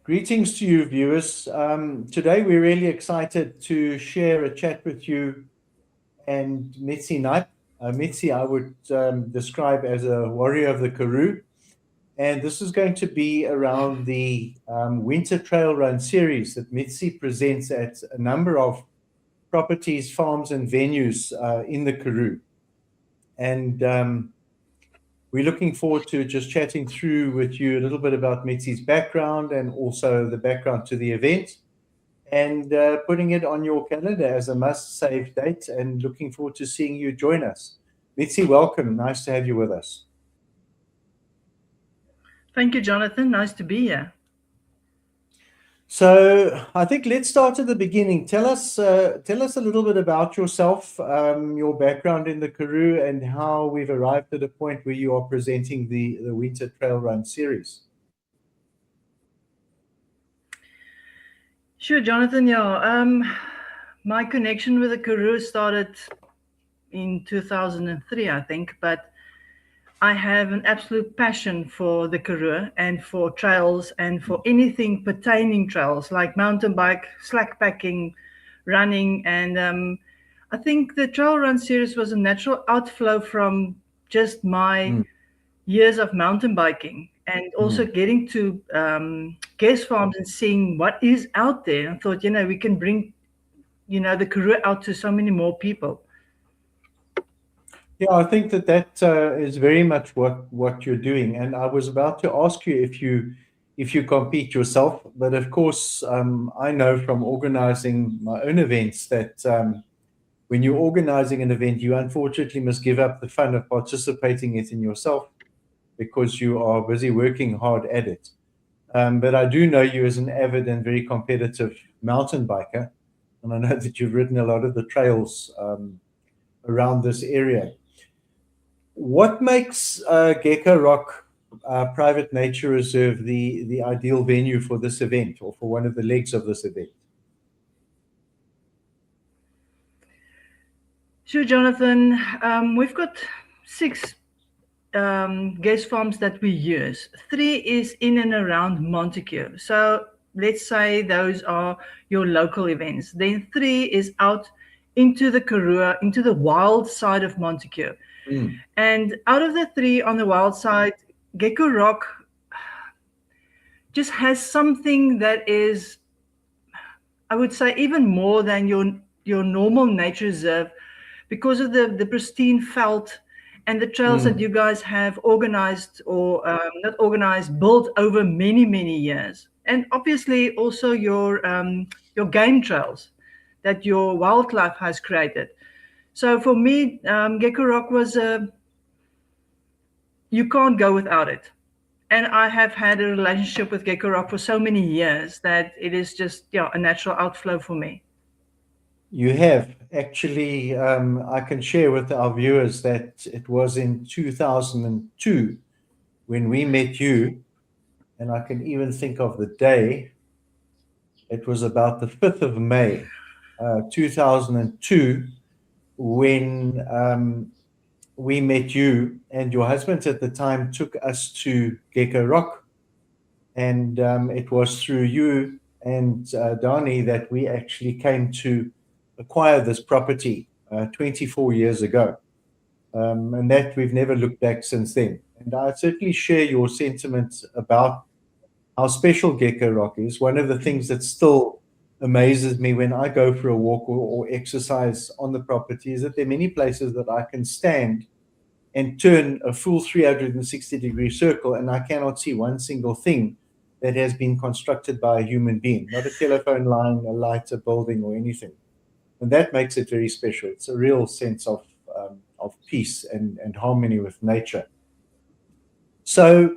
Greetings to you, viewers. Today, we're really excited to share a chat with you and Mitzi Knight. Mitzi, I would describe as a warrior of the Karoo. And this is going to be around the Winter Trail Run series that Mitzi presents at a number of properties, farms, and venues in the Karoo. And we're looking forward to just chatting through with you a little bit about Mitzi's background and also the background to the event and putting it on your calendar as a must-save date and looking forward to seeing you join us. Mitzi, welcome. Nice to have you with us. Thank you, Jonathan. Nice to be here. So I think let's start at the beginning. Tell us a little bit about yourself, your background in the Karoo, and how we've arrived at a point where you are presenting the Winter Trail Run series. Sure, Jonathan. Yeah, my connection with the Karoo started in 2003, I think, but I have an absolute passion for the Karoo and for trails and for anything pertaining trails like mountain bike, slack packing, running. And I think the Trail Run series was a natural outflow from just my years of mountain biking and also getting to guest farms and seeing what is out there. I thought, we can bring, the Karoo out to so many more people. Yeah, I think that is very much what you're doing. And I was about to ask you if you compete yourself, but of course, I know from organizing my own events that when you're organizing an event, you unfortunately must give up the fun of participating it in yourself because you are busy working hard at it. But I do know you as an avid and very competitive mountain biker, and I know that you've ridden a lot of the trails around this area. What makes Gecko Rock Private Nature Reserve the ideal venue for this event or for one of the legs of this event? Sure, Jonathan. We've got six guest farms that we use. Three is in and around Montagu. So let's say those are your local events. Then three is out into the Karoo, into the wild side of Montagu. And out of the three on the wild side, Gecko Rock just has something that is, I would say, even more than your normal nature reserve because of the pristine felt and the trails that you guys have organized or not organized, built over many, many years. And obviously also your game trails that your wildlife has created. So for me, Gecko Rock was you can't go without it. And I have had a relationship with Gecko Rock for so many years that it is just a natural outflow for me. You have actually, I can share with our viewers that it was in 2002 when we met you, and I can even think of the day. It was about the 5th of May, 2002, when we met you, and your husband at the time took us to Gecko Rock. And it was through you and Donnie that we actually came to acquire this property 24 years ago. And that we've never looked back since then. And I certainly share your sentiments about how special Gecko Rock is. One of the things that still amazes me when I go for a walk or exercise on the property is that there are many places that I can stand and turn a full 360-degree circle, and I cannot see one single thing that has been constructed by a human being, not a telephone line, a light, a building, or anything. And that makes it very special. It's a real sense of peace and harmony with nature. So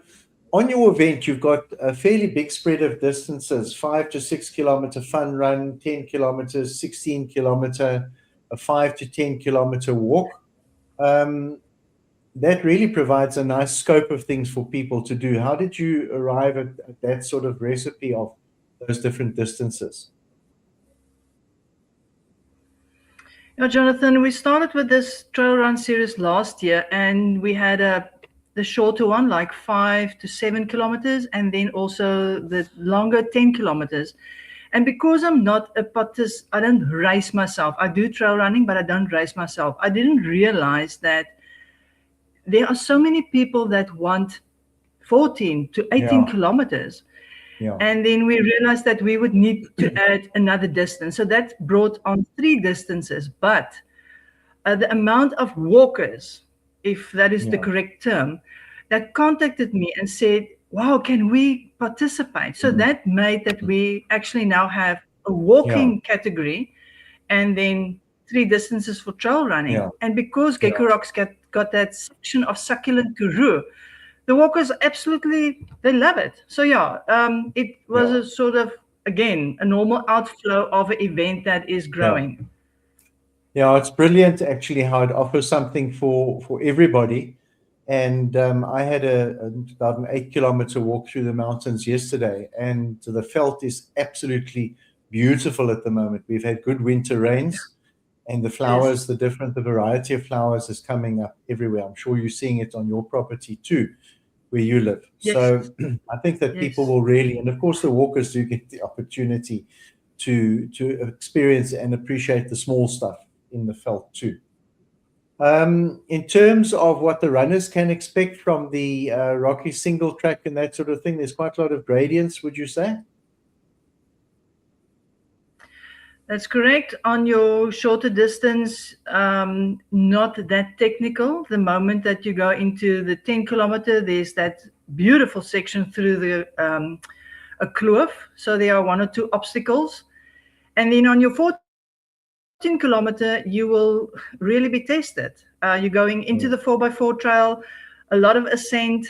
on your event, you've got a fairly big spread of distances, 5 to 6 kilometer fun run, 10 kilometers, 16 kilometer, a 5 to 10 kilometer walk. That really provides a nice scope of things for people to do. How did you arrive at that sort of recipe of those different distances? Jonathan, we started with this trail run series last year, and we had a the shorter one, like 5 to 7 kilometers, and then also the longer 10 kilometers. And because I'm not a participant, I don't race myself. I do trail running, but I don't race myself. I didn't realize that there are so many people that want 14 to 18 Yeah. kilometers. Yeah. And then we realized that we would need to add another distance. So that brought on 3 distances. But the amount of walkers, if that is the Yeah. correct term, that contacted me and said, wow, can we participate? So Mhm. that made that we actually now have a Yeah. walking category and then 3 distances for trail running. Yeah. And because Yeah. Gecko Rocks got that section of succulent Karoo, the walkers absolutely, they love it. So yeah, it was Yeah. a sort of, again, a normal outflow of an event that is Yeah. growing. Yeah, it's brilliant actually how it offers something for everybody. And I had about an 8 kilometer walk through the mountains yesterday, and the felt is absolutely beautiful at the moment. We've had good winter rains, and the Yes, flowers, the variety of flowers is coming up everywhere. I'm sure you're seeing it on your property too, where you live. yes, So I think that people yes. will really, and of course the walkers do get the opportunity to experience and appreciate the small stuff in the felt too. In terms of what the runners can expect from the rocky single track and that sort of thing, there's quite a lot of gradients, would you say? That's correct. On your shorter distance, not that technical. The moment that you go into the 10 kilometer, there's that beautiful section through a kloof. So there are 1 or 2 obstacles. And then on your 14 kilometer, you will really be tested. You're going into the Yeah. 4x4 trail, a lot of ascent,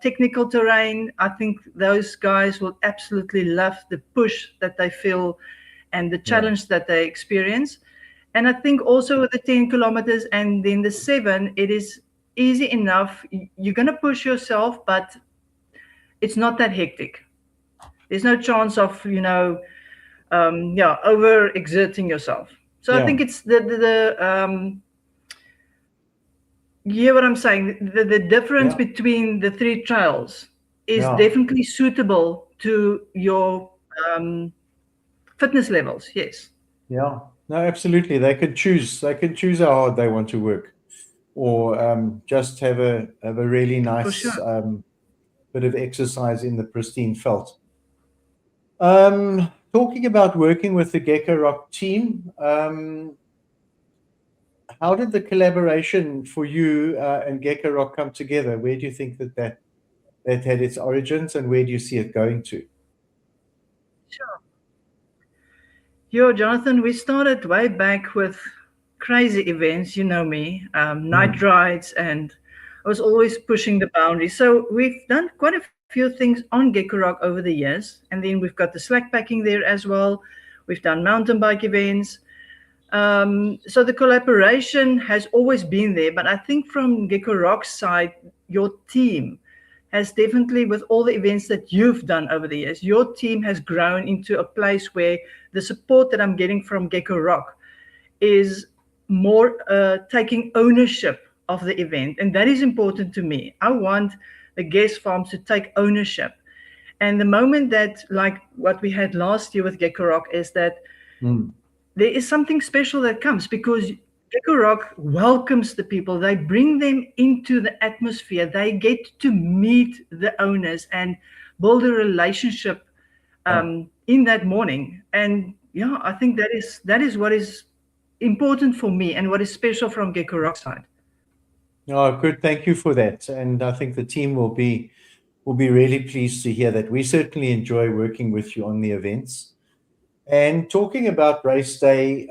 technical terrain. I think those guys will absolutely love the push that they feel and the Yeah. challenge that they experience. And I think also with the 10 kilometers and then the 7, it is easy enough. You're going to push yourself, but it's not that hectic. There's no chance of, yeah, over exerting yourself. So I Yeah. think it's you hear what I'm saying? The difference Yeah. between the 3 trials is Yeah. definitely suitable to your um, fitness levels. Yes, Yeah. No, absolutely. They can choose. They can choose how hard they want to work, or just have a really for nice sure. bit of exercise in the pristine felt. Talking about working with the Gecko Rock team, how did the collaboration for you and Gecko Rock come together? Where do you think that had its origins, and where do you see it going to? Sure. Yo, Jonathan, we started way back with crazy events. You know me, night Mm, rides, and I was always pushing the boundaries. So we've done quite a few things on Gecko Rock over the years, and then we've got the slack packing there as well. We've done mountain bike events. So the collaboration has always been there, but I think from Gecko Rock's side, your team has definitely, with all the events that you've done over the years, your team has grown into a place where the support that I'm getting from Gecko Rock is more taking ownership of the event. And that is important to me. I want the guest farms to take ownership. And the moment that, like what we had last year with Gecko Rock, is that mm, there is something special that comes because Gecko Rock welcomes the people. They bring them into the atmosphere. They get to meet the owners and build a relationship yeah. in that morning. And yeah, I think that is what is important for me and what is special from Gecko Rock side. Oh, good. Thank you for that. And I think the team will be really pleased to hear that. We certainly enjoy working with you on the events. And talking about race day,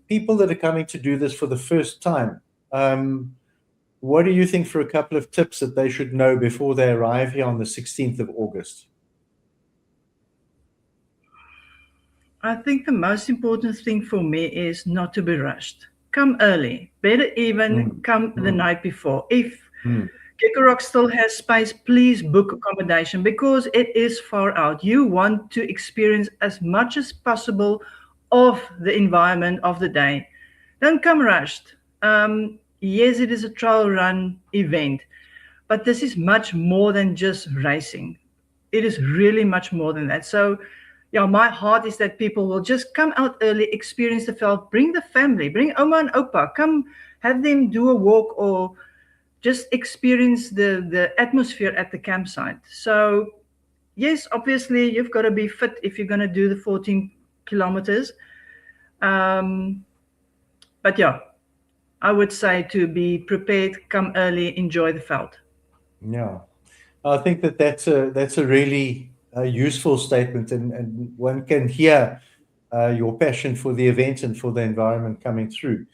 people that are coming to do this for the first time, what do you think for a couple of tips that they should know before they arrive here on the 16th of August? I think the most important thing for me is not to be rushed. Come early. Better even Mm, come the mm, night before. If mm, Gecko Rock still has space, please book accommodation because it is far out. You want to experience as much as possible of the environment of the day. Don't come rushed. Yes, it is a trial run event, But this is much more than just racing. It is really much more than that. So, yeah, my heart is that people will just come out early, experience the veld, bring the family, bring Oma and Opa, come have them do a walk or just experience the atmosphere at the campsite. So, yes, obviously you've got to be fit if you're going to do the 14 kilometers. Um, but yeah, I would say to be prepared, come early, enjoy the veld. Yeah, I think that that's a really useful statement, and one can hear your passion for the event and for the environment coming through.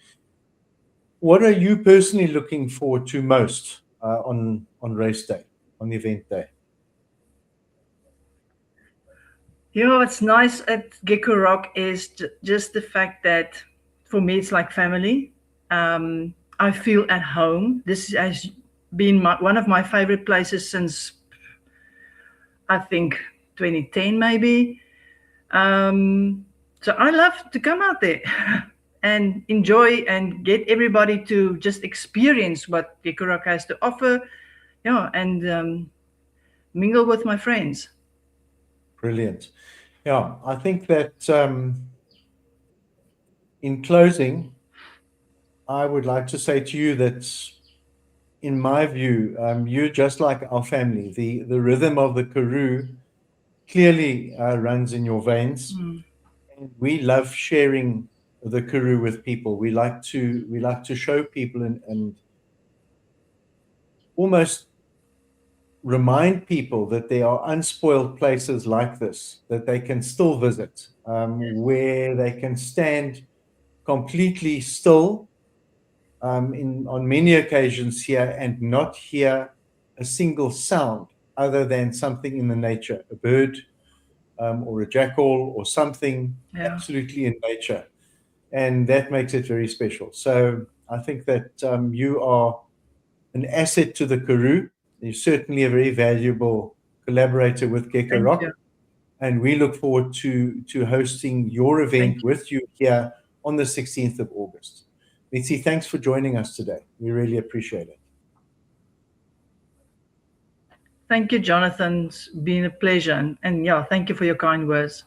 What are you personally looking forward to most on race day, on event day? You know what's nice at Gecko Rock is just the fact that for me it's like family. I feel at home. This has been one of my favorite places since I think 2010 maybe. So I love to come out there and enjoy and get everybody to just experience what Gecko Rock has to offer. Yeah, and mingle with my friends. Brilliant. Yeah, I think that in closing, I would like to say to you that, in my view, you're just like our family. The rhythm of the Karoo clearly runs in your veins. Mm, And we love sharing the Karoo with people. We like to show people and almost remind people that there are unspoiled places like this that they can still visit, where they can stand completely still, on many occasions here, and not hear a single sound other than something in the nature, a bird, or a jackal or something yeah, absolutely in nature. And that makes it very special. So I think that you are an asset to the Karoo. You're certainly a very valuable collaborator with Gecko thank you. Rock, and we look forward to hosting your Thank event you. with you here on the 16th of August. Mitzi, thanks for joining us today. We really appreciate it. Thank you, Jonathan. It's been a pleasure. And yeah, thank you for your kind words.